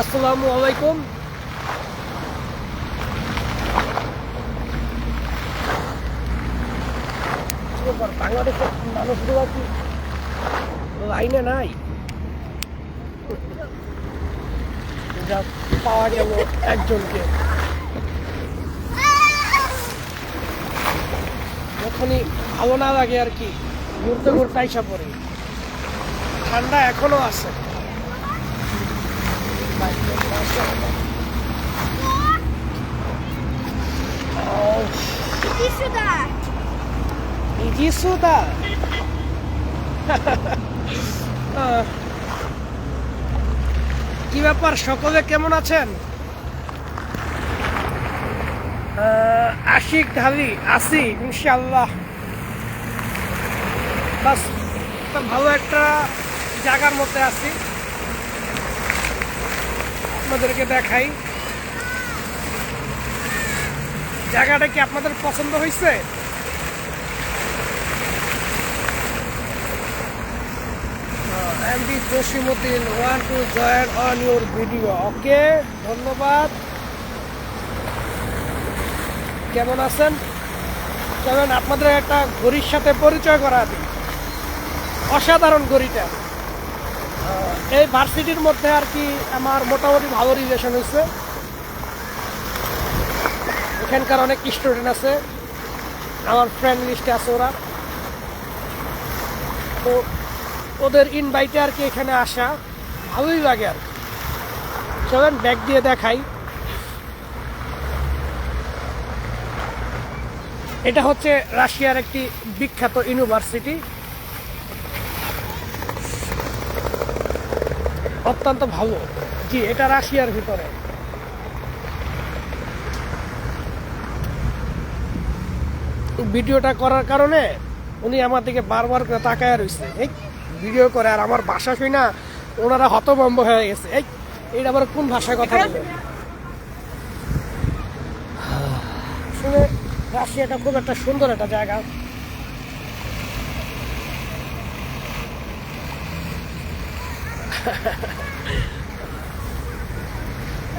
আসসালামু আলাইকুম। বাংলাদেশের মানুষগুলো কি লাইনে নাই? যা পাওয়া গেল একজনকে, যখনই ভালো না লাগে আর কি ঘুরতে ঘুরতে আইসা পড়ে। ঠান্ডা এখনো আছে। কি ব্যাপার, সকলে কেমন আছেন? আশিক ঢালি আছি ইনশাআল্লাহ। বাস ভালো একটা জায়গার মধ্যে আছি, আপনাদেরকে দেখাই। জায়গাটা কি আপনাদের পছন্দ হয়েছে? Jasimuddin one two join on your video. Okay, ধন্যবাদ। কেমন আছেন? চলেন আপনাদের একটা ঘড়ির সাথে পরিচয় করা দিই। অসাধারণ ঘড়িটা। এই ভার্সিটির মধ্যে আর কি আমার মোটামুটি ভালো রিলেশন হয়েছে। এখানকার অনেক স্টুডেন্ট আছে, আমার ফ্রেন্ড লিস্টে আছে ওরা। তো ওদের ইনভাইটে আর কি এখানে আসা ভালোই লাগে আর কি। চলেন ব্যাগ দিয়ে দেখাই। এটা হচ্ছে রাশিয়ার একটি বিখ্যাত ইউনিভার্সিটি, অত্যন্ত ভালো। জি, এটা রাশিয়ার ভিতরে। ভিডিওটা করার কারণে উনি আমার দিকে বারবার করে তাকায় রয়েছে, এই ভিডিও করে। আর আমার ভাষা শুই না ওনারা হতভম্ব হয়ে গেছে, এই এইটা আবার কোন ভাষায় কথা বলে। আসলে রাশিয়াটা খুব একটা সুন্দর একটা জায়গা।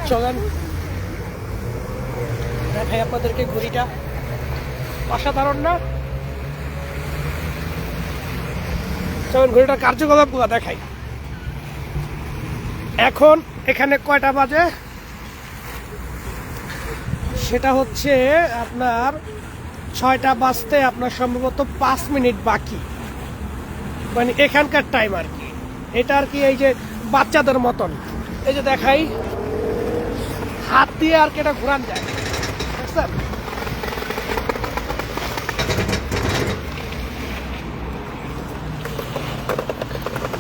চলেন দেখাই আপনাদেরকে ঘড়িটা। অসাধারণ না? চলেন ঘড়িটার কার্যকলাপগুলো দেখাই। এখন এখানে কয়টা বাজে সেটা হচ্ছে আপনার 6টা বাজতে আপনার সম্ভবত 5 মিনিট বাকি, মানে এখানকার টাইম আর কি। এটা আর কি এই যে বাচ্চাদের মতন, এই যে দেখাই, হাত দিয়ে আর কি এটা ঘুরান যায়, বুঝছেন?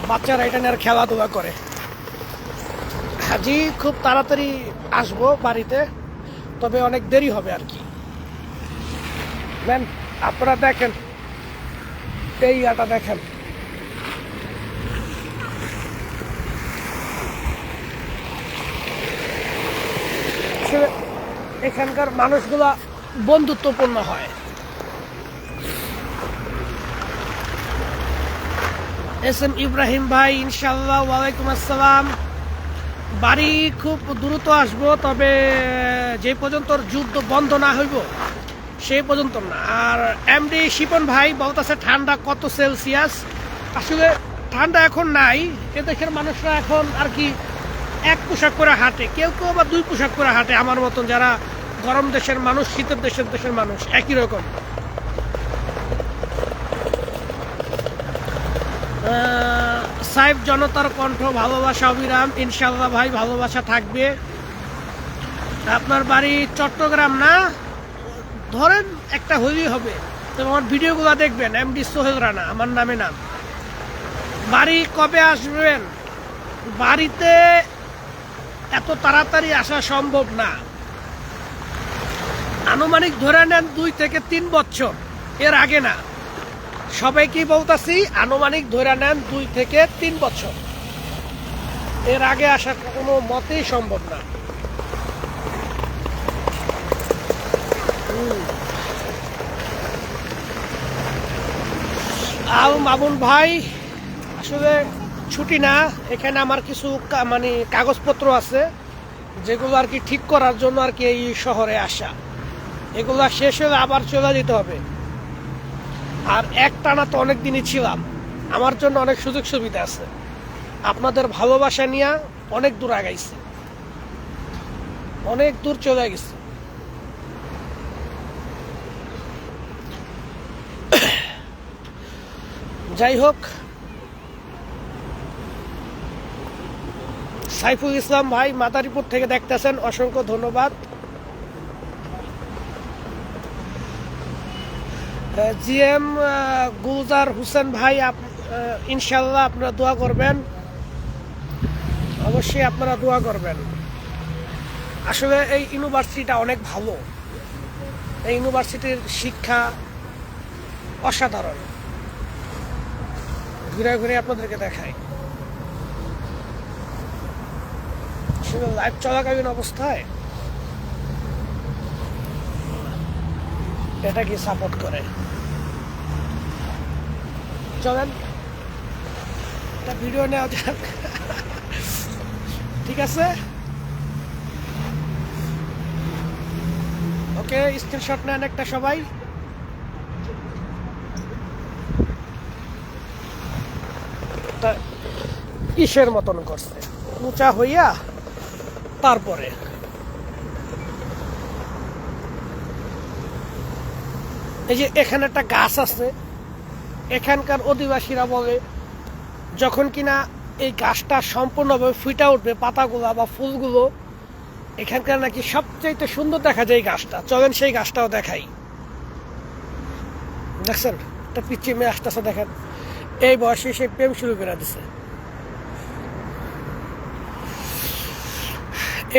বাচ্চারা এটা নিয়ে আর খেলাধুলা করে। হাজি খুব তাড়াতাড়ি আসবো বাড়িতে, তবে অনেক দেরি হবে আর কি। ম্যাম আপনারা দেখেন, এই আটা দেখেন, এখানকার মানুষগুলা বন্ধুত্বপূর্ণ হয়। এস এম ইব্রাহিম ভাই, ইনশাল্লাহ। ওয়ালাইকুম আসসালাম। বাড়ি খুব দ্রুত আসবো, তবে যে পর্যন্ত যুদ্ধ বন্ধ না হইব সেই পর্যন্ত না। আর এমডি শিপন ভাই বলতেছে ঠান্ডা কত সেলসিয়াস? আসলে ঠান্ডা এখন নাই, এদেশের মানুষরা এখন আর কি এক পোশাক করে হাঁটে, কেউ কেউ আবার 2 পোশাক করে হাঁটে। আমার মতন যারা গরম দেশের মানুষ, শীতের দেশের মানুষ একই রকম। সাইফ জনতার কণ্ঠ, ভালোবাসা অবিরাম। ইনশাল্লাহ ভাই, ভালোবাসা থাকবে। আপনার বাড়ি চট্টগ্রাম না? ধরেন একটা হলেই হবে। তো আমার ভিডিওগুলো দেখবেন, এমডি সোহেল রানা আমার নামে নাম। বাড়ি কবে আসবেন? বাড়িতে এত তাড়াতাড়ি আসা সম্ভব না, আনুমানিক ধরে নেন 2 থেকে 3 বছর, এর আগে না। সবাইকেই বলতেছি আনুমানিক ধরে নেন 2 থেকে 3 বছর, এর আগে আসা কোনো মতেই সম্ভব না। আল মামুন ভাই, আসলে ছুটি না, এখানে আমার কিছু মানে কাগজপত্র আছে যেগুলো আর কি ঠিক করার জন্য আর কি এই শহরে আসা। এগুলো শেষ হলে আবার চলে যেতে হবে। আর একটানা তো অনেক দিনই ছিলাম, আমার জন্য অনেক সুযোগ সুবিধা আছে। আপনাদের ভালোবাসা নিয়ে অনেক দূর আগাইছি, অনেক দূর চলে গেছি। যাই হোক, সাইফুল ইসলাম ভাই মাদারীপুর থেকে দেখতেছেন, অসংখ্য ধন্যবাদ। জিএম গুলজার হোসেন ভাই, ইনশাল্লাহ আপনারা দোয়া করবেন, অবশ্যই আপনারা দোয়া করবেন। আসলে এই ইউনিভার্সিটিটা অনেক ভালো, এই ইউনিভার্সিটির শিক্ষা অসাধারণ। ঘুরে ঘুরে আপনাদেরকে দেখাই। লাইভ চলাকালীন অবস্থায় এটা কি সাপোর্ট করে? চলেন একটা ভিডিও নেওয়া যাক। ঠিক আছে, ওকে, স্ক্রিনশট নেন একটা সবাই। কিসের মতন করছে উঁচা হইয়া, তারপরে এই যে এখানে একটা গাছ আছে, এখানকার অধিবাসীরা বলে যখন কিনা এই গাছটা সম্পূর্ণভাবে ফুটে উঠবে, পাতাগুলা বা ফুলগুলো, এখানকার নাকি সবচেয়ে সুন্দর দেখা যায় এই গাছটা। চলেন সেই গাছটাও দেখাই। দেখছেন একটা পিছিয়ে মেয়ে আসতেছে, দেখেন এই বয়সে সেই প্রেম শুরু করে দিছে।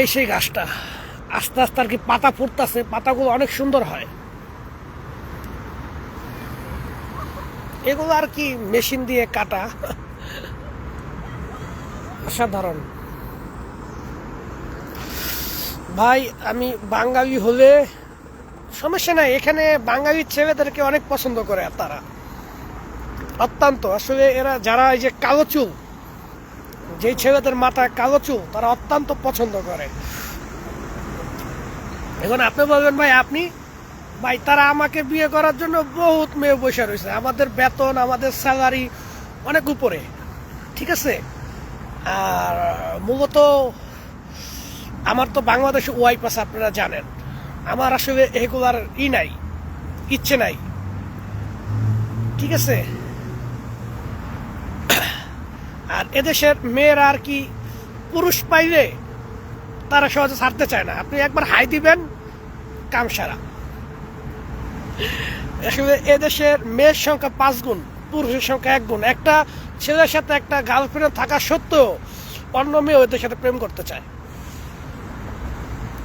এই সেই গাছটা আস্তে আস্তে আর কি পাতা ফুটতেছে, পাতাগুলো অনেক সুন্দর হয়। এগুলো আর কি মেশিন দিয়ে কাটা, অসাধারণ। ভাই আমি বাঙালি হলে সমস্যা নাই, এখানে বাঙালি ছেলেদেরকে অনেক পছন্দ করে তারা, অত্যন্ত। আসলে এরা যারা এই যে কালো চুল, যে ছেলেদের মাথায় কালো চুল, তারা অত্যন্ত পছন্দ করে। এখন আপনি বলবেন ভাই আপনি, ভাই তারা আমাকে বিয়ে করার জন্য বহুত মেয়ে বসে রয়েছে, আমাদের বেতন আমাদের স্যালারি অনেক উপরে, ঠিক আছে। আর মূলত আমার তো বাংলাদেশে ওয়াইফ আছে, আপনারা জানেন। আমার আসলে এগুলার নাই, ইচ্ছে নাই, ঠিক আছে। আর এদেশের মেয়েরা আর কি পুরুষ পাইলে তারা সহজে ছাড়তে চায় না। আপনি একবার হাই দিবেন, কাম সারা। আসলে এদেশের মেয়ের সংখ্যা 5 গুণ, পুরুষের সংখ্যা 1 গুণ। একটা ছেলের সাথে একটা গার্লফ্রেন্ড থাকা সত্ত্বেও অন্য মেয়ে ওদের সাথে প্রেম করতে চায়,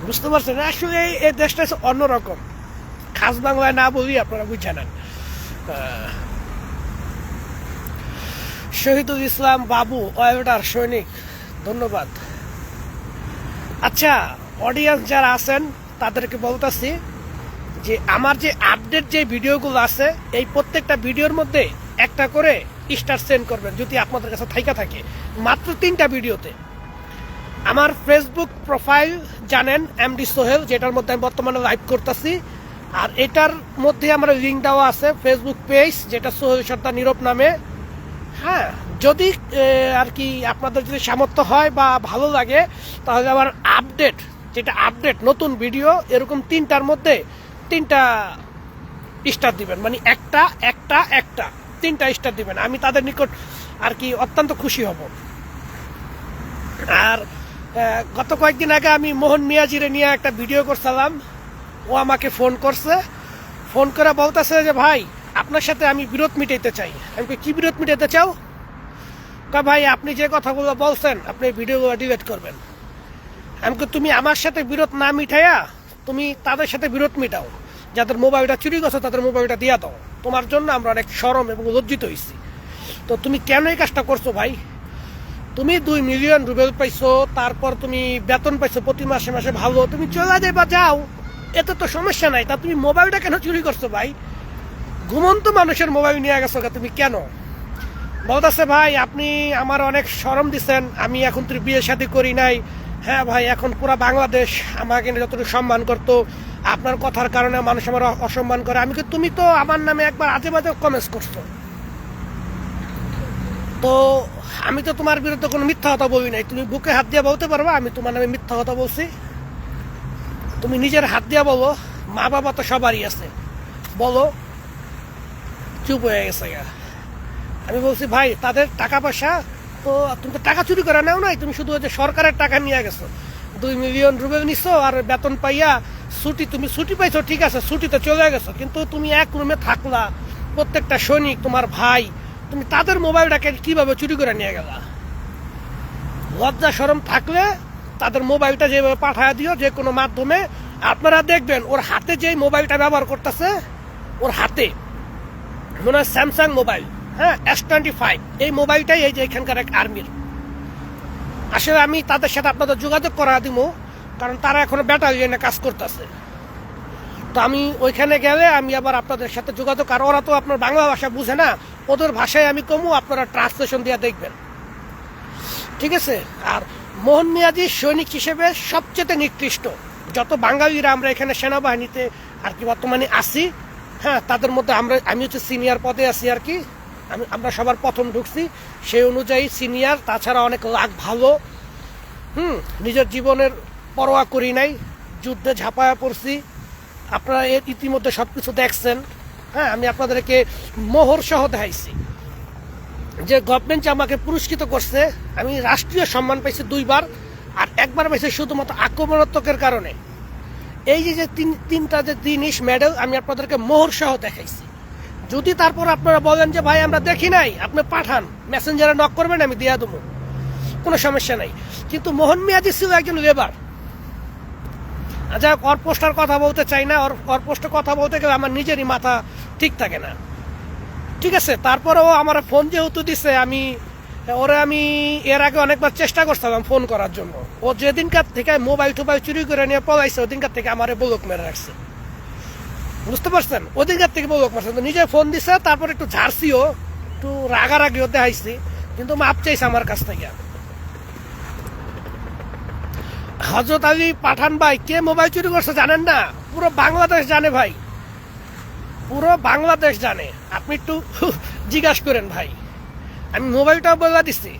বুঝতে পারছেন? আসলে এই দেশটা হচ্ছে অন্যরকম, খাস বাংলায় না বলি আপনারা বুঝে নেন। শহীদুল ইসলাম বাবু, ওয়েটার সৈনিক, ধন্যবাদ। আচ্ছা, অডিয়েন্স যারা আছেন তাদেরকে বলতেছি যে আমার যে আপডেট যে ভিডিওগুলো আছে, এই প্রত্যেকটা ভিডিওর মধ্যে একটা করে স্টার সেন্ড করবেন যদি আপনাদের কাছে থাইকা থাকে। মাত্র 3টা ভিডিওতে। আমার ফেসবুক প্রোফাইল জানেন, এমডি সোহেল, যেটার মধ্যে আমি বর্তমানে লাইভ করতেছি। আর এটার মধ্যে আমার লিঙ্ক দেওয়া আছে ফেসবুক পেজ, যেটা সোহেল সর্দার নীরব নামে। হ্যাঁ, যদি আর কি আপনাদের যদি সামর্থ্য হয় বা ভালো লাগে, তাহলে আমার আপডেট, যেটা আপডেট নতুন ভিডিও, এরকম 3টার মধ্যে 3টা স্টার দিবেন, মানে একটা 3টা স্টার দিবেন। আমি তাদের নিকট আর কি অত্যন্ত খুশি হব। আর গত কয়েকদিন আগে আমি মোহন মিয়াজিরে নিয়ে একটা ভিডিও করছিলাম, ও আমাকে ফোন করছে, ফোন করে বলতেছে যে ভাই আপনার সাথে আমি বিরোধ মিটাইতে চাই। আমি কি বিরোধ মিটাইতে চাও? ভাই আপনি যে কথাগুলো বলছেন আপনি ভিডিওগুলো ডিলিট করবেন। আমি তুমি আমার সাথে বিরোধ না মিঠাইয়া তুমি তাদের সাথে বিরোধ মিটাও, যাদের মোবাইলটা চুরি করছো তাদের মোবাইলটা দিয়া দাও। তোমার জন্য আমরা অনেক শরম এবং লজ্জিত হয়েছি। তো তুমি কেন এই কাজটা করছো ভাই? তুমি 2 মিলিয়ন রুবেল পাইছো, তারপর তুমি বেতন পাইছো প্রতি মাসে মাসে, ভালো, তুমি চলে যাবা, যাও, এতে তো সমস্যা নাই। তা তুমি মোবাইলটা কেন চুরি করছো ভাই? ঘুমন্ত মানুষের মোবাইল নিয়ে গেছো তুমি কেন? বলতেছে ভাই আপনি আমার অনেক শরম দিচ্ছেন, আমি এখন তুই বিয়ে শাদী করি নাই। হ্যাঁ ভাই, এখন পুরো বাংলাদেশ আমাকে যতটুকু সম্মান করতো, আপনার কথার কারণে মানুষ আমার অসম্মান করে। আমি কি, তুমি তো আমার নামে একবার আজে বাজে কমেন্টস করছো, তো আমি তো তোমার বিরুদ্ধে কোনো মিথ্যা কথা বলি নাই। তুমি বুকে হাত দিয়ে বলতে পারবা আমি তোমার নামে মিথ্যা কথা বলছি? তুমি নিজের হাত দিয়ে বলো, মা বাবা তো সবারই আছে, বলো। চুপ হয়ে গেছে। আমি বলছি ভাই তাদের টাকা পয়সা, তো তুমি তো টাকা চুরি করে নাও নাই, তুমি শুধু যে সরকারের টাকা নিয়ে গেছো, 2 মিলিয়ন রুপে নিছো, আর বেতন পাইয়া ছুটি, তুমি ছুটি পাইছো ঠিক আছে, ছুটিতে চলে গেছো, কিন্তু তুমি এক রুমে থাকলা, প্রত্যেকটা সৈনিক তোমার ভাই, তুমি তাদের মোবাইলটাকে কিভাবে চুরি করে নিয়ে গেলা? লজ্জা শরম থাকলে তাদের মোবাইলটা যেভাবে পাঠায় দিও যে কোনো মাধ্যমে, আপনারা দেখবেন ওর হাতে যে মোবাইলটা ব্যবহার করতেছে, ওর হাতে মনে হয় স্যামসাং মোবাইল, হ্যাঁ S25, এই মোবাইলটাই এই যে এখানকার এক আর্মির। আসলে আমি তাদের সাথে আপনাদের যোগাযোগ করা দিব, কারণ তারা এখনো ব্যাটালিয়নে কাজ করতেছে। তো আমি ওইখানে গেলে আমি আবার আপনাদের সাথে যোগাযোগ, আর ওরা তো আপনার বাংলা ভাষা বুঝে না, ওদের ভাষায় আমি কমু, আপনারা ট্রান্সলেশন দিয়ে দেখবেন, ঠিক আছে? আর মোহন মিয়াজি সৈনিক হিসেবে সবচেয়ে নিকৃষ্ট। যত বাঙালিরা আমরা এখানে সেনাবাহিনীতে আর কি বর্তমানে আছি, হ্যাঁ তাদের মধ্যে আমি হচ্ছে সিনিয়র পদে আছি আর কি, আমরা সবার প্রথম ঢুকছি, সেই অনুযায়ী সিনিয়র। তাছাড়া অনেক লাখ ভালো, নিজের জীবনের পরোয়া করি নাই, যুদ্ধে ঝাঁপায়া পড়ছি। আপনারা এর ইতিমধ্যে সব কিছু দেখছেন। হ্যাঁ, আমি আপনাদেরকে মোহর সহ দেখাইছি যে গভর্নমেন্ট যে আমাকে পুরস্কৃত করছে, আমি রাষ্ট্রীয় সম্মান পাইছি 2 বার, আর একবার পাইছি শুধুমাত্র আক্রমণাত্মকের কারণে। এই যে তিনটা যে জিনিস মেডেল আমি আপনাদেরকে মোহর সহ দেখাইছি। যদি তারপর আপনারা বলেন যে ভাই আমরা দেখি নাই, আপনি পাঠান, মেসেঞ্জারে নক করবেন, আমি দিয়া দেবো, কোনো সমস্যা নাই। কিন্তু মোহন মিয়াজি ছিল একজন লেবার। আচ্ছা, ওর পোস্টার কথা বলতে চাই না, ওর পোস্টে কথা বলতে গেলে আমার নিজেরই মাথা ঠিক থাকে না, ঠিক আছে? তারপরেও আমার ফোন যেহেতু দিছে, আমি এর আগে অনেকবার চেষ্টা করছিলাম ফোন করার জন্য। ও যেদিনকার থেকে মোবাইল টোবাইল চুরি করে নিয়ে পলাইছে, ওদিনকার থেকে আমার ব্লক মেরে রাখছে, বুঝতে পারছেন? ওদিনকার থেকে ব্লক মারছে, নিজে ফোন দিছে, তারপর একটু ঝাড়ছিও, একটু রাগারাগিও দেখাইছি, কিন্তু মাপ চাইছে আমার কাছ থেকে। হযরত আলী পাঠান ভাই কে মোবাইল চুরি করছে জানেন না? পুরো বাংলাদেশ জানে ভাই, পুরো বাংলাদেশ জানে। আপনি একটু জিজ্ঞাসা করেন ভাই, আমি মোবাইলটাও বলে দিচ্ছি,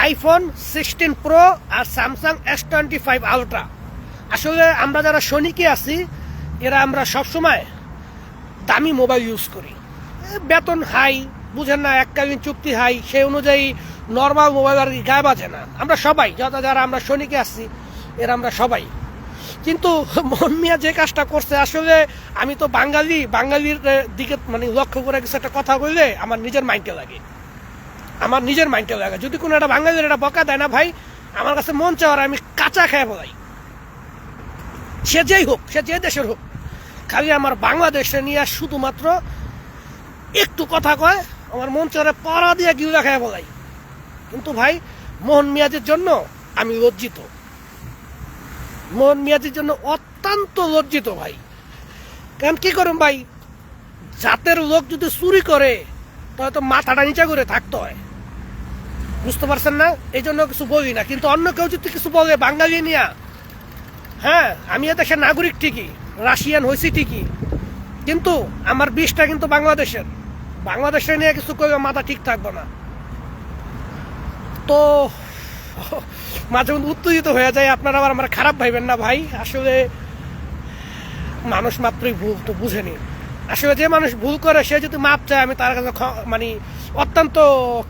আইফোন 16 প্রো আর স্যামসাং S25 আলট্রা। আসলে আমরা যারা সৈনিকে আছি, এরা আমরা সবসময় দামি মোবাইল ইউজ করি, বেতন হাই, বুঝেন না, এককালীন চুক্তি হাই, সেই অনুযায়ী নর্মাল মোবাইল আর গায়ে বাজে না। আমরা সবাই যারা আমরা সৈনিকে আসছি, এরা আমরা সবাই। কিন্তু মোহন মিয়া যে কাজটা করছে, আসলে আমি তো বাঙালির দিকে মানে লক্ষ্য করে কিছু একটা কথা বললে আমার নিজের মাইন্ডে লাগে, যদি কোনো একটা বাঙালির একটা বকা দেয় না ভাই, আমার কাছে মন চাওয়ার আমি কাঁচা খেয়ে বলাই, সে যেই হোক, সে যে দেশের হোক, খালি আমার বাংলাদেশে নিয়ে শুধুমাত্র একটু কথা কয়, আমার মন চাওয়ারে পড়া দিয়ে গিলা খেয়ে বলাই। কিন্তু ভাই মোহন মিয়াজির জন্য আমি লজ্জিত, মোহন মিয়াজির জন্য অত্যন্ত লজ্জিত ভাই। কারণ কি করুন ভাই, জাতের লোক যদি চুরি করে তাহলে তো মাথাটা নিচা করে থাকতে হয়, বুঝতে পারছেন না? এই জন্য কিছু বলি না। কিন্তু অন্য কেউ যদি কিছু বলে বাঙালি নিয়া, হ্যাঁ আমি এ দেশের নাগরিক ঠিকই, রাশিয়ান হয়েছি ঠিকই, কিন্তু আমার বিষটা কিন্তু বাংলাদেশের নিয়ে কিছু করলে মাথা ঠিক থাকবো না। তো মাঝে মধ্যে উত্তেজিত হয়ে যায়, আপনারা আবার আমার খারাপ ভাইবেন না ভাই। আসলে মানুষ মাত্রই ভুল, তো বুঝেনি। আসলে যে মানুষ ভুল করে সে যদি মাপ চায়, আমি তার কাছে মানে অত্যন্ত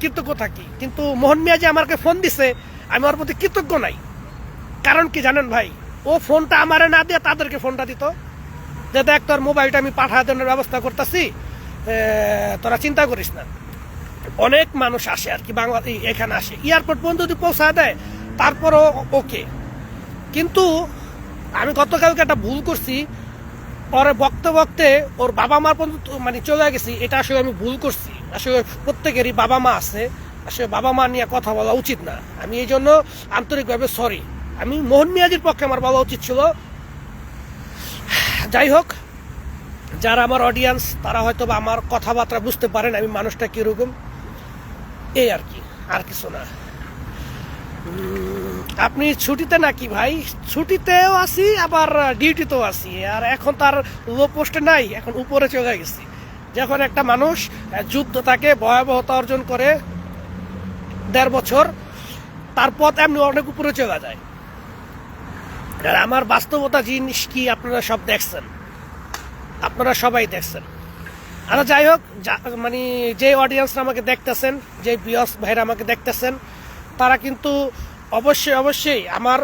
কৃতজ্ঞ থাকি। কিন্তু মোহন মিয়া যে আমাকে ফোন দিছে, আমি ওর প্রতি কৃতজ্ঞ নাই। কারণ কি জানেন ভাই, ও ফোনটা আমারে না দিয়ে তাদেরকে ফোনটা দিত, যে দেখ তোর মোবাইলটা আমি পাঠায় দেওয়ার ব্যবস্থা করতেছি, তোরা চিন্তা করিস না। অনেক মানুষ আসে আর কি, এখানে আসে, এয়ারপোর্ট পর্যন্ত যদি পৌঁছা দেয় তারপরও ওকে। কিন্তু আমি গতকালকে একটা ভুল করছি, পরে বকতে ওর বাবা মার পর্যন্ত মানে চলে গেছি, এটা আসলে আমি ভুল করছি। আসলে প্রত্যেকেরই বাবা মা আছে, আসলে বাবা মা নিয়ে কথা বলা উচিত না। আমি এই জন্য আন্তরিকভাবে সরি। আমি মোহন মিয়াজির পক্ষে আমার বলা উচিত ছিল। যাই হোক, যারা আমার অডিয়েন্স তারা হয়তো বা আমার কথাবার্তা বুঝতে পারেন আমি মানুষটা কীরকম, এই আর কি, আর কিছু না। আপনি ছুটিতে নাকি ভাই? ছুটিতেও আছি আবার ডিউটিতেও আছি, আর এখন তার লো পোস্টে নাই, এখন উপরে চলে গেছি। যখন একটা মানুষ যুদ্ধ তাকে ভয়াবহতা অর্জন করে 1.5 বছর, তার পথ এমনি অনেক উপরে চলে যায়। আর আমার বাস্তবতা জিনিস কি আপনারা সব দেখছেন, আপনারা সবাই দেখছেন। আচ্ছা যাই হোক, মানে যে অডিয়েন্সরা আমাকে দেখতেছেন, যে ভিউয়ার্স ভাইরা আমাকে দেখতেছেন, তারা কিন্তু অবশ্যই অবশ্যই আমার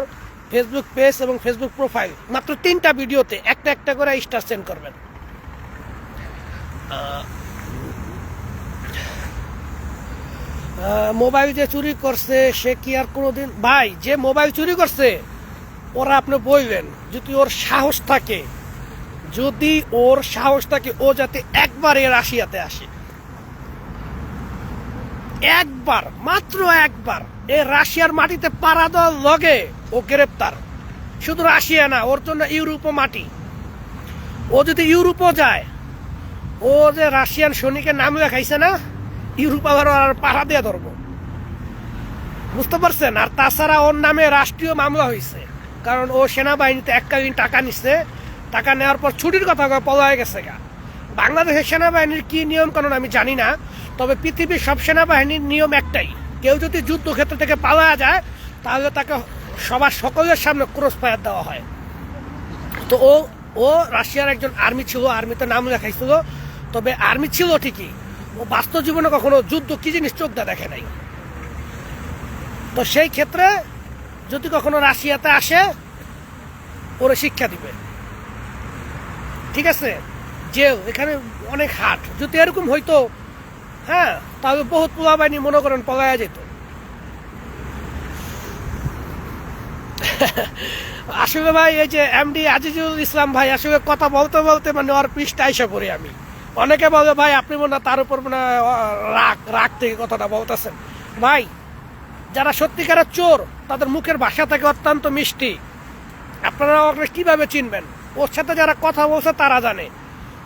ফেসবুক পেজ এবং ফেসবুক প্রোফাইল মাত্র 3টা ভিডিওতে একটা একটা করে স্টার সেন্ড করবেন। মোবাইল যে চুরি করছে সে কি আর কোনোদিন, ভাই যে মোবাইল চুরি করছে ওরা আপনি বলবেন, যদি ওর সাহস থাকে, যদি ওর সাহস থাকে, ও যাতে একবার এর রাশিয়াতে আসে, একবার, মাত্র একবার এই রাশিয়ার মাটিতে পাড়া দেওয়ার লগে ও গ্রেপ্তার। শুধু রাশিয়া না, ওর জন্য ইউরোপও মাটি। ও যদি ইউরোপও যায়, ও যে রাশিয়ান সৈনিকের নাম লেখাইছে না, ইউরোপ আবার আর পাড়া দিয়ে ধরবো, বুঝতে পারছেন? আর তাছাড়া ওর নামে রাষ্ট্রীয় মামলা হয়েছে, কারণ ও সেনাবাহিনীতে এককালীন টাকা নিচ্ছে, টাকা নেওয়ার পর ছুটির কথা পলায় গেছে গা। বাংলাদেশের সেনাবাহিনীর কি নিয়ম কানুন আমি জানি না, তবে পৃথিবীর সব সেনাবাহিনীর নিয়ম একটাই, কেউ যদি যুদ্ধক্ষেত্র থেকে পালায়া যায় তাহলে তাকে সবার সকলের সামনে ক্রস ফায়ার দেওয়া হয়। তো ও রাশিয়ার একজন আর্মি ছিল, আর্মিতে নাম লেখাইছিল, তবে আর্মি ছিল ঠিকই, ও বাস্তব জীবনে কখনো যুদ্ধ কি জিনিস চোখটা দেখে নাই। তো সেই ক্ষেত্রে যদি কখনো রাশিয়াতে আসে, ওরা শিক্ষা দিবে, ঠিক আছে? জেল এখানে অনেক হাট, যদি এরকম হইতো, হ্যাঁ, তাহলে বহুত পোলা বাহিনী মনে করেন পলায়া যেত। আসলে ভাই এই যে এমডি আজিজুল ইসলাম ভাই, আসলে কথা বলতে বলতে মানে ওর পৃষ্ঠা এসে পড়ি আমি। অনেকে বলে ভাই আপনি মনে তার উপর মানে রাগ থেকে কথাটা বলতেছেন। ভাই যারা সত্যিকারের চোর তাদের মুখের ভাষা থেকে অত্যন্ত মিষ্টি, আপনারা ওকে কিভাবে চিনবেন? ওর সাথে যারা কথা বলছে তারা জানে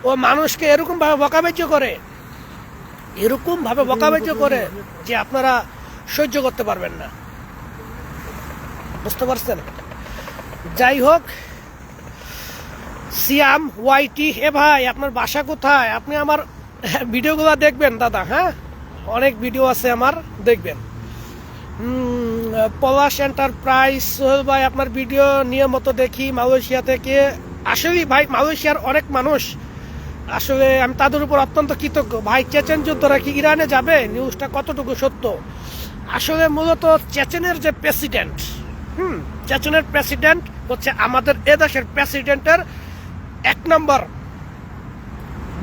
ও মানুষকে এরকম ভাবে বকাবাজ্য করে, এরকম ভাবে বকাবাজ্য করে যে আপনারা সহ্য করতে পারবেন না, বুঝতে পারছেন? যাই হোক, সিয়াম ওয়াইটি, এ ভাই আপনার বাসা কোথায়? আপনি আমার ভিডিওগুলো দেখবেন দাদা, হ্যাঁ, অনেক ভিডিও আছে আমার, দেখবেন। পলাশ এন্টারপ্রাইজ, সোহেল ভাই আপনার ভিডিও নিয়মিত দেখি মালয়েশিয়া থেকে। আসলে ভাই মালয়েশিয়ার অনেক মানুষ, আসলে আমি তাদের উপর অত্যন্ত কৃতজ্ঞ। ভাই চেচেন যুদ্ধরা কি ইরানে যাবে, নিউজটা কতটুকু সত্য? আসলে মূলত চেচেনের যে প্রেসিডেন্ট, চেচেনের প্রেসিডেন্ট হচ্ছে আমাদের এদেশের প্রেসিডেন্টের 1 নম্বর,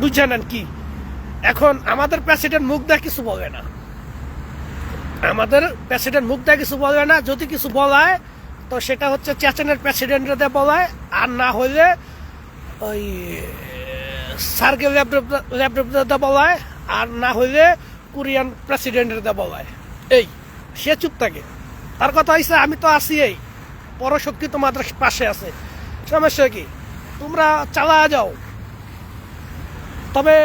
বুঝে নেন কি? এখন আমাদের প্রেসিডেন্ট মুখ দিয়ে কিছু বলে না, আমাদের প্রেসিডেন্ট মুখ দিয়ে কিছু বলে না, যদি কিছু বলায় তো সেটা হচ্ছে চেচেনের প্রেসিডেন্টদের বলায়, আর না হইলে ওই সার্গে ল্যাবরেটরিতে বলায়, আর না হইলে কোরিয়ান প্রেসিডেন্টের বলায়। এই সে চুপ থাকে, তার কথা হয়েছে আমি তো আছি, এই পরশক্তি তোমাদের পাশে আছে, সমস্যা কি, তোমরা চালা যাও। তবে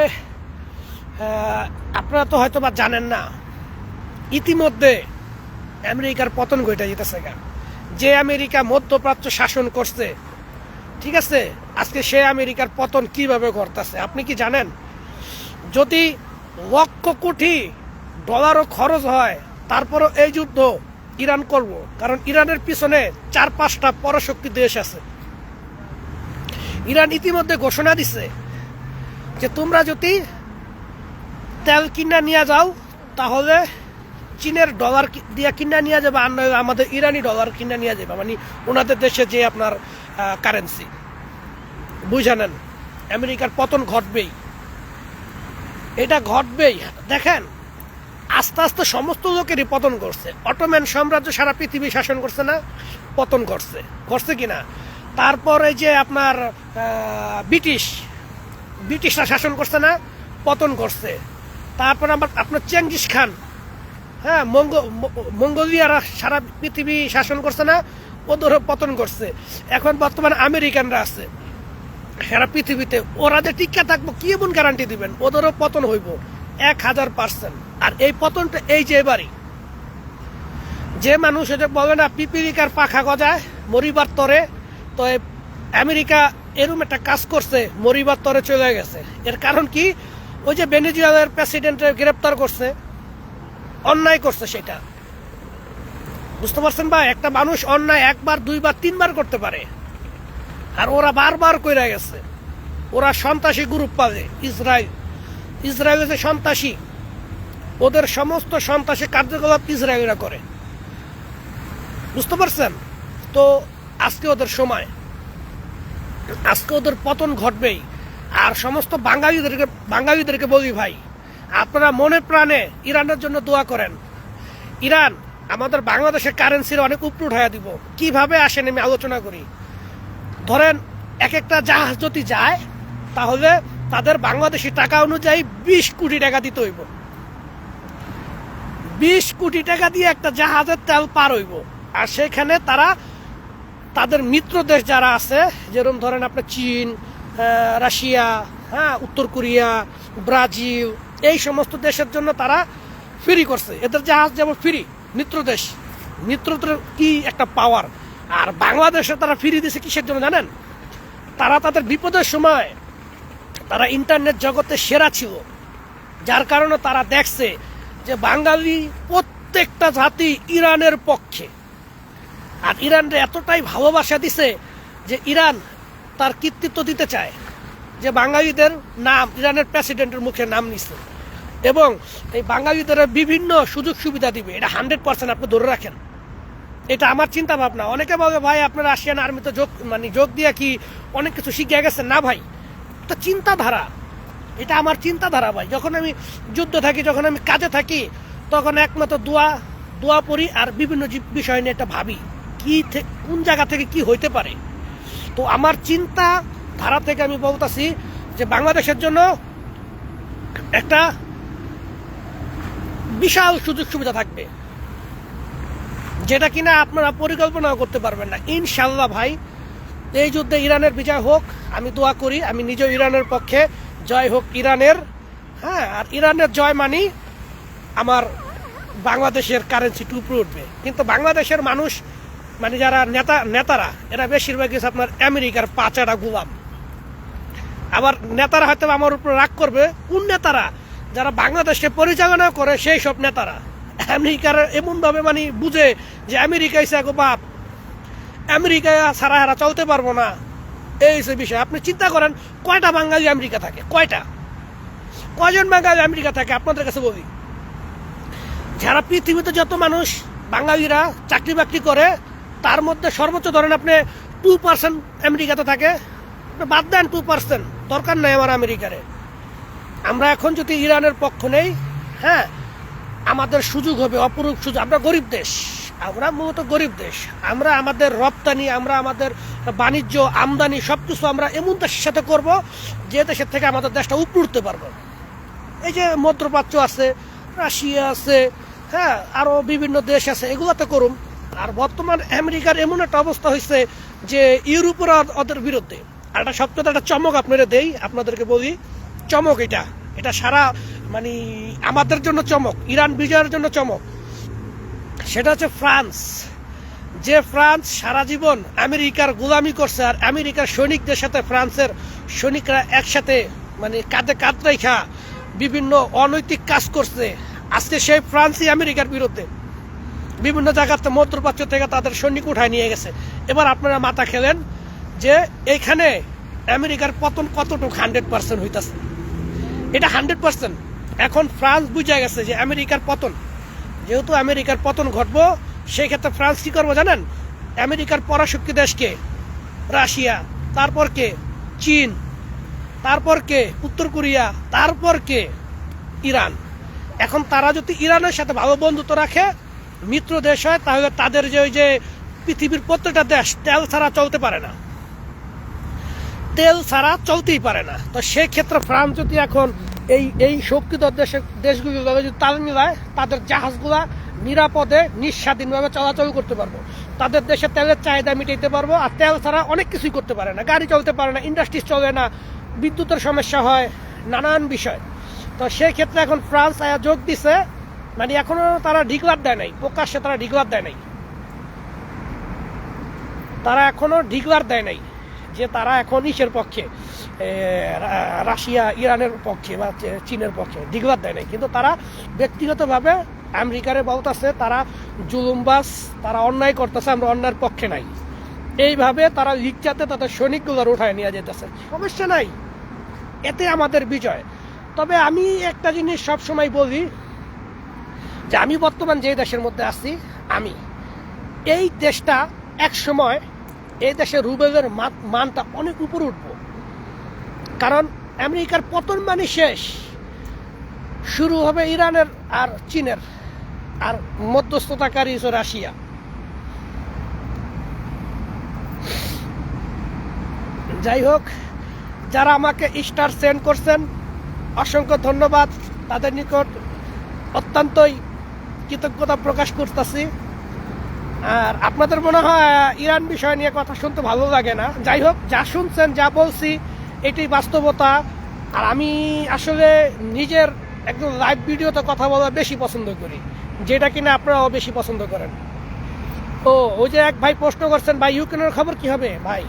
আপনারা তো হয়তো বা জানেন না, ইতিমধ্যে আমেরিকার পতন ঘটে যেতেছে গা। যে আমেরিকা মধ্যপ্রাচ্য শাসন করছে, ঠিক আছে, আজকে সে আমেরিকার পতন কিভাবে ঘটতেছে আপনি কি জানেন? যদি লক্ষ কোটি ডলারও খরচ হয় তারপরও এই যুদ্ধ ইরান করব, কারণ ইরানের পিছনে 4-5টা পরাশক্তি দেশ আছে। ইরান ইতিমধ্যে ঘোষণা দিছে যে তোমরা যদি তেল কিনা নিয়ে যাও তাহলে চীনের ডলার দিয়ে কিনা নিয়ে যাবে, আর নয় আমাদের ইরানি ডলার কিনা নিয়ে যাবে, মানে ওনাদের দেশে যে আপনার কারেন্সি, বুঝে নেন আমেরিকার পতন ঘটবেই, এটা ঘটবেই। দেখেন আস্তে আস্তে সমস্ত লোকেরই পতন করছে। অটোম্যান সাম্রাজ্য সারা পৃথিবী শাসন করছে না, পতন করছে, করছে কিনা? তারপর এই যে আপনার ব্রিটিশরা শাসন করছে না, পতন করছে। তারপর আপনার চেঙ্গিস খান, হ্যাঁ, মঙ্গোলিয়ারা সারা পৃথিবী শাসন করছে না, ওদেরও পতন করছে। এখন বর্তমানে আমেরিকানরা আছে, সারা পৃথিবীতে ওরা যে টিকা থাকবো কি এমন গ্যারান্টি দিবেন? ওদেরও পতন হইব 1000%। আর এই পতনটা এই যে এবারই যে মানুষ যে বলে না পিপিলিকার পাখা গজায় মরিবার তরে, তো আমেরিকা এরম একটা কাজ করছে, মরিবার তরে চলে গেছে। এর কারণ কি? ওই যে ভেনেজুয়েলার প্রেসিডেন্টের গ্রেপ্তার করছে, অন্যায় করছে সেটা। বুঝতে পারছেন ভাই? একটা মানুষ অন্যায় একবার, দুইবার, তিনবার করতে পারে, আর ওরা বারবার কইরা গেছে। ওরা সন্ত্রাসী গ্রুপ পাবে ইসরায়েল যে সন্ত্রাসী, ওদের সমস্ত সন্ত্রাসী কার্যকলাপ ইসরায়েলরা করে। বুঝতে পারছেন? তো আজকে ওদের সময়, আজকে ওদের পতন ঘটবেই। আর সমস্ত বাঙালিদেরকে বলি ভাই, আপনারা মনে প্রাণে ইরানের জন্য দোয়া করেন। ইরান আমাদের বাংলাদেশের কারেন্সির অনেক উপরে উঠাইয়া দিব। কিভাবে আসেন আমি আলোচনা করি। ধরেন এক একটা জাহাজ যদি যায়, তাহলে তাদের বাংলাদেশি টাকা অনুযায়ী 20 কোটি টাকা দিতে হইব। 20 কোটি টাকা দিয়ে একটা জাহাজের তেল পার হইব। আর সেখানে তারা তাদের মিত্র দেশ যারা আছে, যেরকম ধরেন আপনার চীন, রাশিয়া, হ্যাঁ, উত্তর কোরিয়া, ব্রাজিল, এই সমস্ত দেশের জন্য তারা ফ্রি করছে। এদের জাহাজ যেমন ফ্রি, মিত্রদের কি একটা পাওয়ার। আর বাংলাদেশে তারা ফ্রি দিছে কিসের জন্য জানেন? তারা তাদের বিপদের সময় তারা ইন্টারনেট জগতে সেরা ছিল, যার কারণে তারা দেখছে যে বাঙালি প্রত্যেকটা জাতি ইরানের পক্ষে। আর ইরানরে এতটাই ভালোবাসা দিছে যে ইরান তার কৃতিত্ব দিতে চায় যে বাঙালিদের নাম ইরানের প্রেসিডেন্টের মুখে নাম নিছে, এবং এই বাঙালিদের বিভিন্ন সুযোগ সুবিধা দিবে। এটা 100% আপনি ধরে রাখেন। এটা আমার চিন্তা ভাবনা। অনেকে বলে ভাই আপনার রাশিয়ান আর্মিতে যোগ দিয়ে কি অনেক কিছু শিখে গেছেন? না ভাই, এটা চিন্তাধারা, এটা আমার চিন্তাধারা ভাই। যখন আমি যুদ্ধ থাকি, যখন আমি কাজে থাকি, তখন একমাত্র দোয়া পড়ি আর বিভিন্ন বিষয় নিয়ে একটা ভাবি কি কোন জায়গা থেকে কি হইতে পারে। তো আমার চিন্তা ধারা থেকে আমি বলতেছি যে বাংলাদেশের জন্য একটা বিশাল সুযোগ সুবিধা থাকবে, যেটা কিনা আপনারা পরিকল্পনাও করতে পারবেন না। ইনশাল্লাহ ভাই, এই যুদ্ধে ইরানের বিজয় হোক, আমি দোয়া করি। আমি নিজেও ইরানের পক্ষে, জয় হোক ইরানের। হ্যাঁ, আর ইরানের জয় মানি আমার বাংলাদেশের কারেন্সি উপরে উঠবে। কিন্তু বাংলাদেশের মানুষ যারা নেতারা, এরা বেশিরভাগ আপনার আমেরিকার পাচারা গোলাম। আবার নেতারা হয়তো আমার উপর রাগ করবে, কোন নেতারা? যারা বাংলাদেশকে পরিচালনা করে সেই সব নেতারা। আমেরিকার এমনভাবে বুঝে যে আমেরিকা ইসা গো বাপ, আমেরিকা ছাড়া হারা চলতে পারবো না। এই সে বিষয় আপনি চিন্তা করেন, কয়টা বাঙালি আমেরিকা থাকে? কয়জন বাঙালি আমেরিকা থাকে? আপনাদের কাছে বলি, যারা পৃথিবীতে যত মানুষ বাঙালিরা চাকরি বাকরি করে, তার মধ্যে সর্বোচ্চ ধরেন আপনি 2% আমেরিকাতে থাকে। বাদ দেন 2%, দরকার নাই আমার আমেরিকারে। আমরা এখন যদি ইরানের পক্ষ নেই, হ্যাঁ, আমাদের সুযোগ হবে অপরূপ সুযোগ। আমরা গরিব দেশ, আমরা মূলত গরিব দেশ। আমরা আমাদের রপ্তানি, আমরা আমাদের বাণিজ্য, আমদানি সবকিছু আমরা এমন দেশের সাথে করব যে দেশের থেকে আমাদের দেশটা উপরে উঠতে পারবো। এই যে মধ্যপ্রাচ্য আছে, রাশিয়া আছে, হ্যাঁ, আরো বিভিন্ন দেশ আছে, এগুলোতে করুন। আর বর্তমান আমেরিকার এমন একটা অবস্থা হয়েছে যে ইউরোপের ওদের বিরুদ্ধে। আর একটা সবচেয়ে একটা চমক আপনাদেরকে বলি, চমক এটা সারা আমাদের জন্য চমক, ইরান বিজয়ের জন্য চমক। সেটা হচ্ছে ফ্রান্স। যে ফ্রান্স সারা জীবন আমেরিকার গোলামি করছে, আর আমেরিকার সৈনিকদের সাথে ফ্রান্সের সৈনিকরা একসাথে কাঁধে কাঁধ রেখা বিভিন্ন অনৈতিক কাজ করছে। আজকে সেই ফ্রান্সই আমেরিকার বিরুদ্ধে বিভিন্ন জায়গাতে মধ্যপ্রাচ্য থেকে তাদের সৈনিক উঠায় নিয়ে গেছে। এবার আপনারা মাথা খেলেন যে এইখানে আমেরিকার পতন কতটুকু 100% হইতেছে। এটা 100%। এখন ফ্রান্স বুঝে গেছে যে আমেরিকার পতন, যেহেতু আমেরিকার পতন ঘটবো, সেই ক্ষেত্রে ফ্রান্স কি করবো জানেন? আমেরিকার পরাশক্তি দেশকে রাশিয়া, তারপর কে চীন, তারপর কে উত্তর কোরিয়া, তারপর কে ইরান। এখন তারা যদি ইরানের সাথে ভালো বন্ধুত্ব রাখে, মিত্র দেশ হয়, তাহলে তাদের যে পৃথিবীর প্রত্যেকটা দেশ তেল ছাড়া চলতে পারে না, তেল ছাড়া চলতেই পারে না। তো সেই ক্ষেত্রে ফ্রান্স যদি এখন এই শক্তিধর দেশগুলো যদি তাল মিলায়, তাদের জাহাজগুলা নিরাপদে নিঃস্বাধীনভাবে চলাচল করতে পারবো। তাদের দেশে তেলের চাহিদা মিটাইতে পারবো। আর তেল ছাড়া অনেক কিছুই করতে পারে না, গাড়ি চলতে পারে না, ইন্ডাস্ট্রি চলে না, বিদ্যুতের সমস্যা হয়, নানান বিষয়। তো সেই ক্ষেত্রে এখন ফ্রান্স যোগ দিছে, মানে এখনো তারা ডিক্লার দেয় নাই, প্রকাশ্যে তারা ডিক্লার দেয় নাই, তারা এখনো ডিক্লার দেয় নাই যে তারা এখন ইসের পক্ষে, রাশিয়া ইরানের পক্ষে বা চীনের পক্ষে ডিক্লার দেয় নাই। কিন্তু তারা ব্যক্তিগতভাবে আমেরিকারে বলতেছে তারা জুলুমবাজ, তারা অন্যায় করতেছে, আমরা অন্যায়ের পক্ষে নাই, এইভাবে তারা লিখচাতে তাদের সৈনিকগুলোর উঠায় নিয়ে যেতেছে। সমস্যা নাই, এতে আমাদের বিজয়। তবে আমি একটা জিনিস সবসময় বলি যে আমি বর্তমান যে দেশের মধ্যে আছি, আমি এই দেশটা এক সময়, এই দেশের রুবেলের মানটা অনেক উপরে উঠবো। কারণ আমেরিকার পতন মানে শেষ, শুরু হবে ইরানের আর চীনের, আর মধ্যস্থতাকারী রাশিয়া। যাই হোক, যারা আমাকে স্টার সেন্ড করছেন অসংখ্য ধন্যবাদ, তাদের নিকট অত্যন্তই কৃতজ্ঞতা প্রকাশ করতেছি। আর আপনাদের মনে হয় ইরান বিষয় নিয়ে কথা শুনতে ভালো লাগে না। যাই হোক, যা শুনছেন, যা বলছি, এটাই বাস্তবতা। আর আমি আসলে নিজের একদম লাইভ ভিডিওতে কথা বলা বেশি পছন্দ করি, যেটা কিনা আপনারাও বেশি পছন্দ করেন। ও ওই যে এক ভাই প্রশ্ন করছেন, ভাই ইউক্রেনের খবর কি হবে? ভাই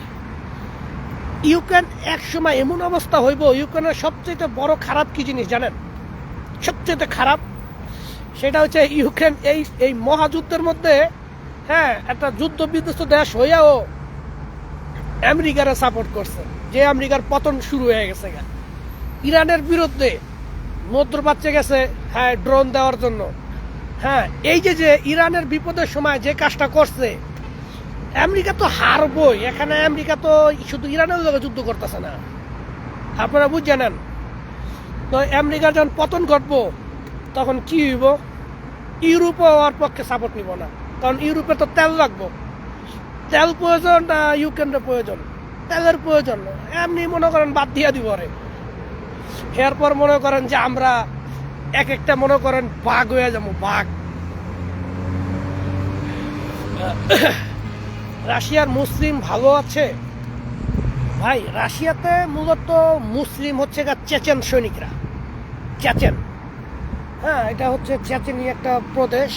ইউক্রেন এক সময় এমন অবস্থা হইব, ইউক্রেনের সবচেয়ে বড় খারাপ কি জিনিস জানেন? সবচেয়ে খারাপ সেটা হচ্ছে ইউক্রেন এই মহাযুদ্ধের মধ্যে, হ্যাঁ, একটা যুদ্ধ বিধ্বস্ত দেশ হইয়াও আমেরিকারে সাপোর্ট করছে, যে আমেরিকার পতন শুরু হয়ে গেছে। ইরানের বিরুদ্ধে মধ্যপ্রাচ্যে গেছে, হ্যাঁ, ড্রোন দেওয়ার জন্য। হ্যাঁ, এই যে ইরানের বিপদের সময় যে কাজটা করছে, আমেরিকা তো হারবই। এখানে আমেরিকা তো শুধু ইরানের লোকে যুদ্ধ করতেছে না, আপনারা বুঝে নেন। তো আমেরিকার যখন পতন ঘটবো, তখন কি হইব? ইউরোপও ওর পক্ষে সাপোর্ট নিব না, কারণ ইউরোপে তো তেল লাগবো, তেল প্রয়োজন, না ইউক্রেনের প্রয়োজন, তেলের প্রয়োজন। এমনি মনে করেন বাদ দিয়া দিব রে। এরপর মনে করেন যে আমরা এক একটা মনে করেন বাঘ হয়ে যাবো, বাঘ। রাশিয়ার মুসলিম ভালো আছে? ভাই রাশিয়াতে মূলত মুসলিম হচ্ছে চেচেন সৈনিকরা, চেচেন। হ্যাঁ, এটা হচ্ছে চেচেনি একটা প্রদেশ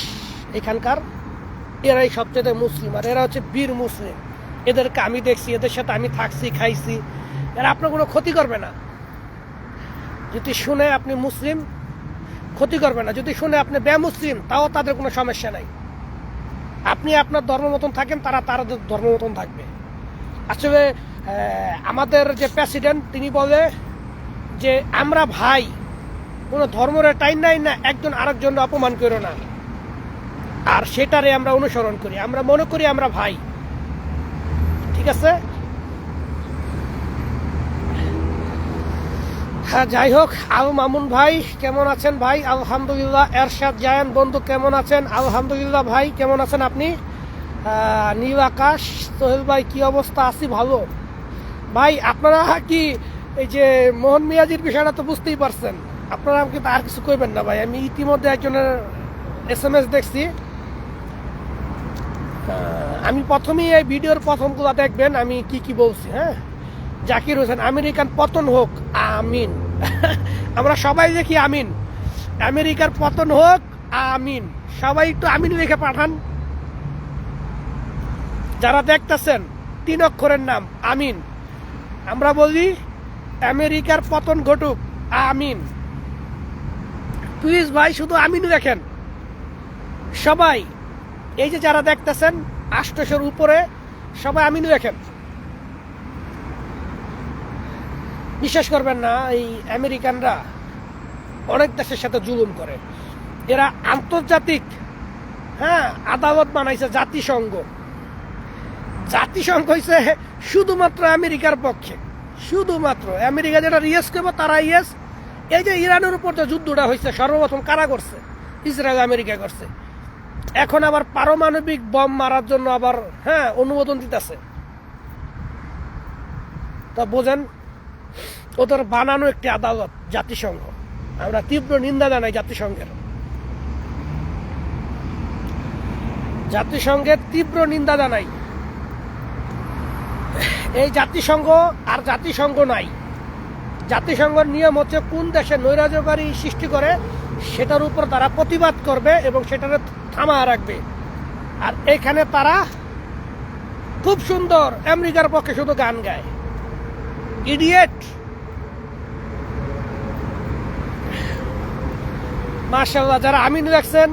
এখানকার, এরাই সবচেয়ে মুসলিম। আর এরা হচ্ছে বীর মুসলিম, এদেরকে আমি দেখছি, এদের সাথে আমি থাকছি, খাইছি। এরা আপনার কোনো ক্ষতি করবে না। যদি শুনে আপনি মুসলিম, ক্ষতি করবে না। যদি শুনে আপনি বেমুসলিম, তাও তাদের কোনো সমস্যা নাই। আপনি আপনার ধর্ম মতন থাকেন, তারা তাদের ধর্ম মতন থাকবে। আসলে আমাদের যে প্রেসিডেন্ট, তিনি বলে যে আমরা ভাই, কোনো ধর্মের টাইম নাই, না একজন আরেকজন অপমান করো না। আর সেটারে আমরা অনুসরণ করি, আমরা মনে করি আমরা ভাই। ঠিক আছে? হ্যাঁ, যাই হোক, আল মামুন ভাই কেমন আছেন? ভাই আলহামদুলিল্লাহ। এরশাদ জায়ান বন্ধু কেমন আছেন? আলহামদুলিল্লাহ ভাই, কেমন আছেন আপনি? নীল আকাশ সোহেল ভাই, কি অবস্থা? আছি ভালো। ভাই আপনারা কি এই যে মোহন মিয়াজির বিষয়টা তো বুঝতেই পারছেন, আপনারা আমাকে আর কিছু কইবেন না ভাই। আমি ইতিমধ্যে একজনের SMS দেখছি। আমি প্রথমেই এই ভিডিওর প্রথমগুলো দেখবেন আমি কি বলছি। হ্যাঁ, জাকির হোসেন, আমেরিকান পতন হোক, আমিন। আমরা সবাই দেখি আমিন। আমেরিকার পতন হোক, আমিন। সবাই একটু আমিন লিখে পাঠান। যারা দেখতেছেন, 3 অক্ষরের নাম আমিন। আমরা বলি আমেরিকার পতন ঘটুক, আমিন। প্লিজ ভাই, শুধু আমিন লেখেন সবাই। এই যে যারা দেখতেছেন 800-র উপরে, সবাই আমিন লেখেন। বিশ্বাস করবেন না, এই আমেরিকানরা অনেক দেশের সাথে জুলুম করে। এরা আন্তর্জাতিক, হ্যাঁ, আদালত বানাইছে জাতিসংঘ। জাতিসংঘ হয়েছে শুধুমাত্র আমেরিকার পক্ষে, শুধুমাত্র। আমেরিকা যেটা ইয়েস করবো তারা ইয়েস। এই যে ইরানের উপর যে যুদ্ধটা হয়েছে, সর্বপ্রথম কারা করছে? ইসরায়েল, আমেরিকা করছে। এখন আবার পারমাণবিক বম মারার জন্য আবার, হ্যাঁ, অনুমোদন দিতেছে। তা বোঝেন, ওদের বানানো একটি আদালত জাতিসংঘ। আমরা তীব্র নিন্দা জানাই জাতিসংঘের। জাতিসংঘের তীব্র নিন্দা জানাই। এই জাতিসংঘ আর জাতিসংঘ নাই। জাতিসংঘের নিয়ম হচ্ছে কোন দেশে নৈরাজ্যকারী সৃষ্টি করে সেটার উপর তারা প্রতিবাদ করবে এবং সেটাকে থামায় রাখবে। আর এখানে তারা খুব সুন্দর আমেরিকার পক্ষে শুধু গান গায়। ইডিয়েট। মাশাআল্লাহ, যারা আমিন রাখছেন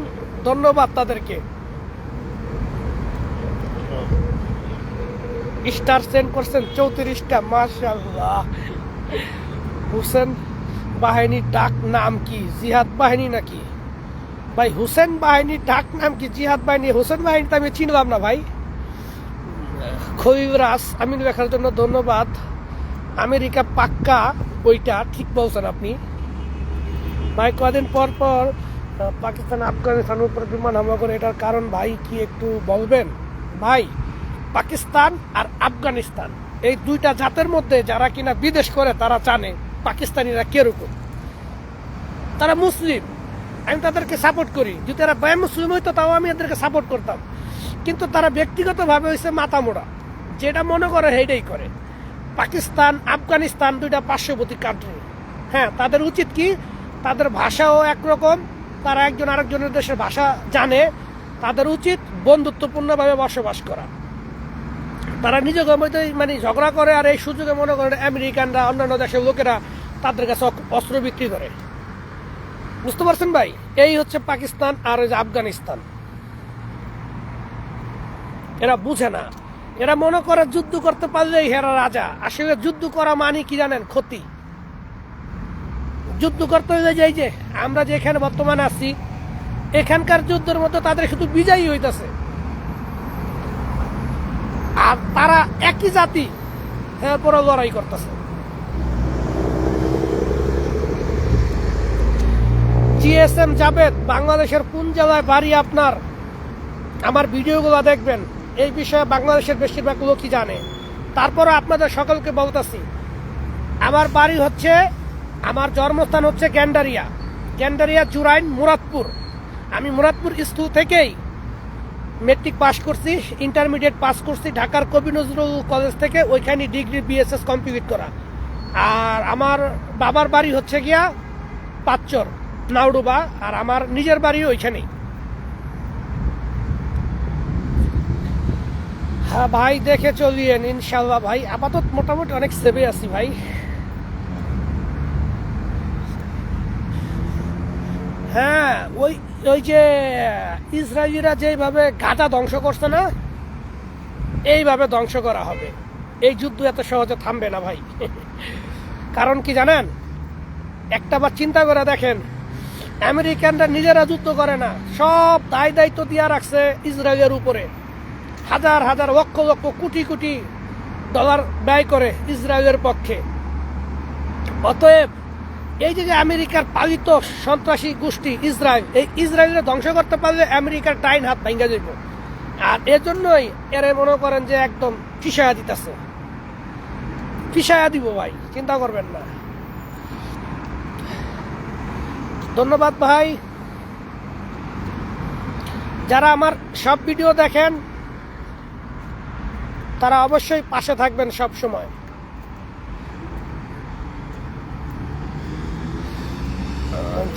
ধন্যবাদ তাদেরকে। স্টার সেন্ড করছেন 34টা, মাশাআল্লাহ। হুসেন বাহিনীর ডাক নাম কি? জিহাদ বাহিনী নাকি ভাই? হুসেন বাহিনীর ডাক নাম কি? জিহাদ বাহিনী? হুসেন বাহিনী তো আমি চিনলাম না ভাই। খবিরাজ আমিন রাখার জন্য ধন্যবাদ। আমেরিকা পাক্কা, ওইটা ঠিক বলছেন আপনি ভাই। কদিন পর পর পাকিস্তান আফগানিস্তানের উপর বিমান হামলা করে, এটার কারণ ভাই কি একটু বলবেন? ভাই, পাকিস্তান আর আফগানিস্তান এই দুইটা জাতের মধ্যে যারা কিনা বিদেশ করে তারা জানে পাকিস্তানিরা কিরকম। তারা মুসলিম, আমি তাদেরকে সাপোর্ট করি। যদি তারা মুসলিম হইতো তাও আমি এদেরকে সাপোর্ট করতাম। কিন্তু তারা ব্যক্তিগতভাবে হয়েছে মাথা মোড়া, যেটা মনে করে সেইটাই করে। পাকিস্তান আফগানিস্তান দুইটা পার্শ্ববর্তী কান্ট্রি। হ্যাঁ, তাদের উচিত কি? তাদের ভাষাও একরকম, তারা একজন আরেকজনের দেশের ভাষা জানে। তাদের উচিত বন্ধুত্বপূর্ণভাবে বসবাস করা। তারা নিজেকে মধ্যে মানে ঝগড়া করে, আর এই সুযোগে মনে করেন আমেরিকানরা অন্যান্য দেশের লোকেরা তাদের কাছে অস্ত্র বিক্রি করে। বুঝতে পারছেন ভাই? এই হচ্ছে পাকিস্তান আর আফগানিস্তান। এরা বুঝে না, এরা মনে করে যুদ্ধ করতে পারলেই হেরা রাজা। আসলে যুদ্ধ করা মানে কি জানেন? ক্ষতি। যুদ্ধ করতে হলে এই যে আমরা যে এখানে বর্তমানে আছি, এখানকার যুদ্ধের মধ্যে তাদের শুধু বিজয়ী হইতেছে। আর তারা একই জাতি, এরপরও লড়াই করতেছে। জিএসএম জাবেদ, বাংলাদেশের কোন জেলায় বাড়ি আপনার? আমার ভিডিওগুলো দেখবেন, এই বিষয়ে বাংলাদেশের বেশিরভাগ লোকই জানে। তারপরে আপনাদের সকলকে বলতেছি, আমার বাড়ি হচ্ছে, আমার জন্মস্থান হচ্ছে গ্যান্ডারিয়া, জুরাইন, মুরাদপুর। আমি মুরাদপুর স্কুল থেকেই মেট্রিক পাস করছি, ইন্টারমিডিয়েট পাস করছি ঢাকার কবি নজরুল কলেজ থেকে, ওইখানে ডিগ্রি বিএসএস কমপ্লিট করা। আর আমার বাবার বাড়ি হচ্ছে গিয়া পাঁচচর, নাউডুবা, আর আমার নিজের বাড়ি ওইখানেই। হ্যাঁ ভাই, দেখে চলিয়েন ইনশাল্লাহ ভাই। আপাতত মোটামুটি অনেক সেভে আছি ভাই। হ্যাঁ, ওই যে ইসরায়েলিরা যেভাবে গাজা ধ্বংস করছে না, এইভাবে ধ্বংস করা হবে। এই যুদ্ধ এত সহজে থামবে না ভাই। কারণ কি জানেন? একটা বার চিন্তা করে দেখেন, আমেরিকানরা নিজেরা যুদ্ধ করে না, সব দায় দায়িত্ব দিয়ে রাখছে ইসরায়েলের উপরে। হাজার হাজার লক্ষ লক্ষ কোটি কোটি ডলার ব্যয় করে ইসরায়েলের পক্ষে। অতএব এই যে আমেরিকার পালিত সন্ত্রাসী গোষ্ঠী ইসরায়েল, এই ইসরায়েলের ধ্বংস করতে পারলে আমেরিকার টাইন হাত ভাঙ্গা যাইব। আর এজন্যই এরা মনে করেন যে একদম ফিসায়া দিতেছে। ফিসায়া দিব ভাই, চিন্তা করবেন না। ধন্যবাদ ভাই। যারা আমার সব ভিডিও দেখেন তারা অবশ্যই পাশে থাকবেন সব সময়।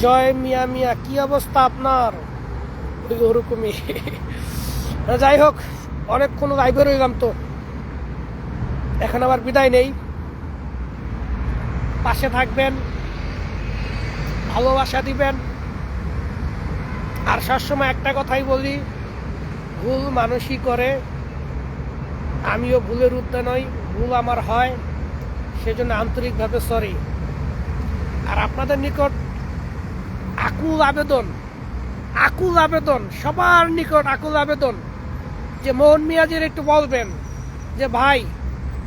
জয় মিয়া মিয়া, কি অবস্থা আপনার? ওরকমই। যাই হোক, অনেকক্ষণ লাইভে রইলাম, তো এখন আবার বিদায় নেই। পাশে থাকবেন, ভালোবাসা দিবেন। আর সবসময় একটা কথাই বলি, ভুল মানুষই করে, আমিও ভুলের ঊর্ধ্বে নই, ভুল আমার হয়, সেজন্য আন্তরিকভাবে সরি। আর আপনাদের নিকট আকুল আবেদন, সবার নিকট আকুল আবেদন, যে মোহন মিয়াজির একটু বলবেন যে ভাই,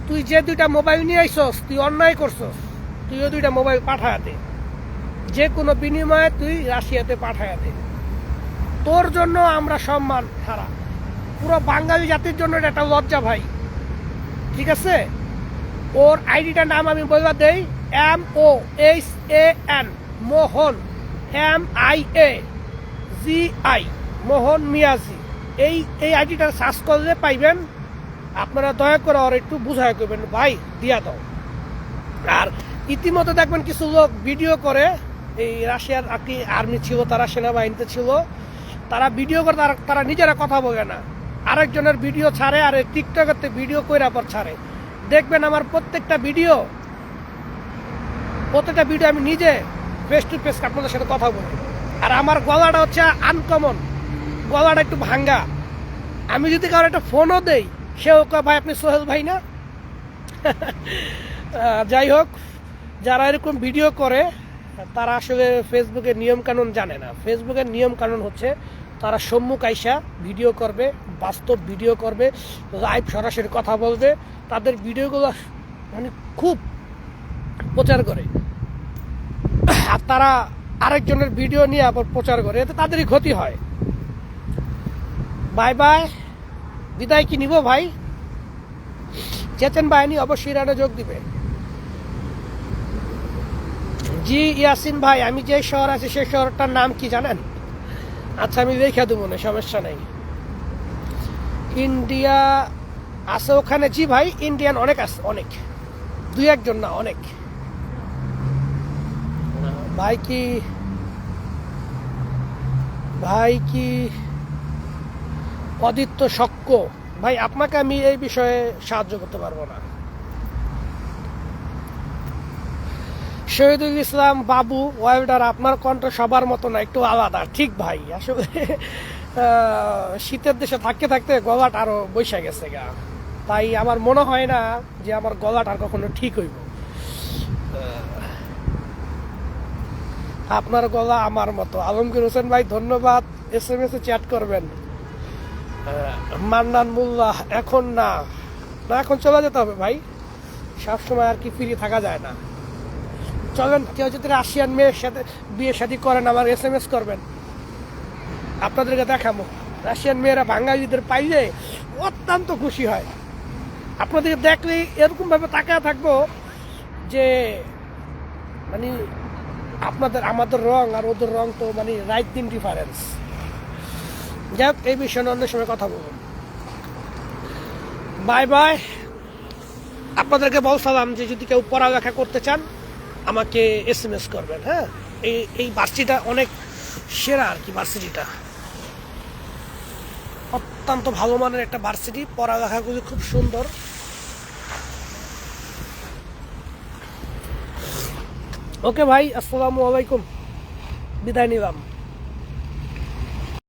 তুই যে দুইটা মোবাইল নিয়ে আইসস, তুই অন্যায় করছস, তুইও দুইটা মোবাইল পাঠায় দে, যে কোনো বিনিময়ে তুই রাশিয়াতে পাঠায় দে। তোর জন্য আমরা সম্মান হারা, পুরো বাঙালি জাতির জন্য এটা একটা লজ্জা ভাই। ঠিক আছে? ওর আইডিটার নাম আমি বলবা দেই, MOHAN, মোহন, MIAZI, মোহন মিয়াজি। এই এই আইডিটা সার্চ করলে পাইবেন। আপনারা দয়া করে আর একটু বুঝায় করবেন, ভাই দিয়া দাও। আর ইতিমধ্যে দেখবেন কিছু লোক ভিডিও করে, এই রাশিয়ার আর্মি ছিল, তারা সেনাবাহিনীতে ছিল, তারা ভিডিও করে, তারা নিজেরা কথা বলে না, আরেকজনের ভিডিও ছাড়ে, আর টিকটকেতে ভিডিও কইরা পর ছাড়ে। দেখবেন আমার প্রত্যেকটা ভিডিও আমি নিজে ফেস টু ফেস আপনাদের সাথে কথা বলি। আর আমার গলাটা হচ্ছে আনকমন, গলাটা একটু ভাঙ্গা। আমি যদি কারো একটা ফোনও দেই, সেও কয় ভাই আপনি সোহেল ভাই না। যাই হোক, যারা এরকম ভিডিও করে তারা আসলে ফেসবুকের নিয়মকানুন জানে না। ফেসবুকের নিয়মকানুন হচ্ছে তারা সম্মুখ আইসা ভিডিও করবে, বাস্তব ভিডিও করবে, লাইভ সরাসরি কথা বলবে, তাদের ভিডিওগুলো মানে খুব প্রচার করে। আর তারা আরেকজনের ভিডিও নিয়ে আবার প্রচার করে, এতে তাদেরই ক্ষতি হয়। বাই বাই, বিদায় কি নিব ভাই? চেচেন বাহিনী অবশ্যই ইরানে যোগ দিবে। জি ইয়াসিন ভাই, আমি যে শহর আছি সেই শহরটার নাম কি জানেন? আচ্ছা আমি দেখে দেবো না, সমস্যা নেই। ইন্ডিয়া আছে ওখানে? জি ভাই, ইন্ডিয়ান অনেক আছে, অনেক, দুই একজন না, অনেক। ভাই কি অদিত্য শক্য? ভাই আপনাকে আমি এই বিষয়ে সাহায্য করতে পারবো না। শহীদুল ইসলাম বাবু ওয়েল্ডার, আপনার কণ্ঠ সবার মতো না, একটু আলাদা। ঠিক ভাই, আসলে শীতের দেশে থাকতে থাকতে গলাটা আরো বৈশা গেছে গা, তাই আমার মনে হয় না যে আমার গলাটা আর কখনো ঠিক হইব। আপনার গলা আমার মতো। আলমগীর হোসেন ভাই ধন্যবাদ, SMS এ চ্যাট করবেন। মান্নান মোল্লা, এখন না, এখন চলে যেতে হবে ভাই, সবসময় আর কি ফ্রি থাকা যায় না। চলেন, কেউ যদি রাশিয়ান মেয়ের সাথে বিয়ে শাদী করেন আমার SMS করবেন, আপনাদেরকে দেখাবো। রাশিয়ান মেয়েরা বাঙালিদের পাইলে অত্যন্ত খুশি হয়। আপনাদেরকে দেখলেই এরকম ভাবে তাকায় থাকবো যে মানে আমাদের রং আর ওদের রং তো মানে রাইট দিন ডিফারেন্স। যাই হোক, এই বিষয়ে অন্য সময় কথা বলবো। Bye bye. আপনাদেরকে বলছিলাম যে যদি কেউ পড়ালেখা করতে চান আমাকে SMS করবেন। হ্যাঁ, এই ভার্সিটিটা অনেক সেরা আর কি, ভার্সিটিটা অত্যন্ত ভালো মানের একটা ভার্সিটি, পড়ালেখাগুলি খুব সুন্দর। ওকে ভাই, আসসালামু আলাইকুম, বিদায় নিলাম।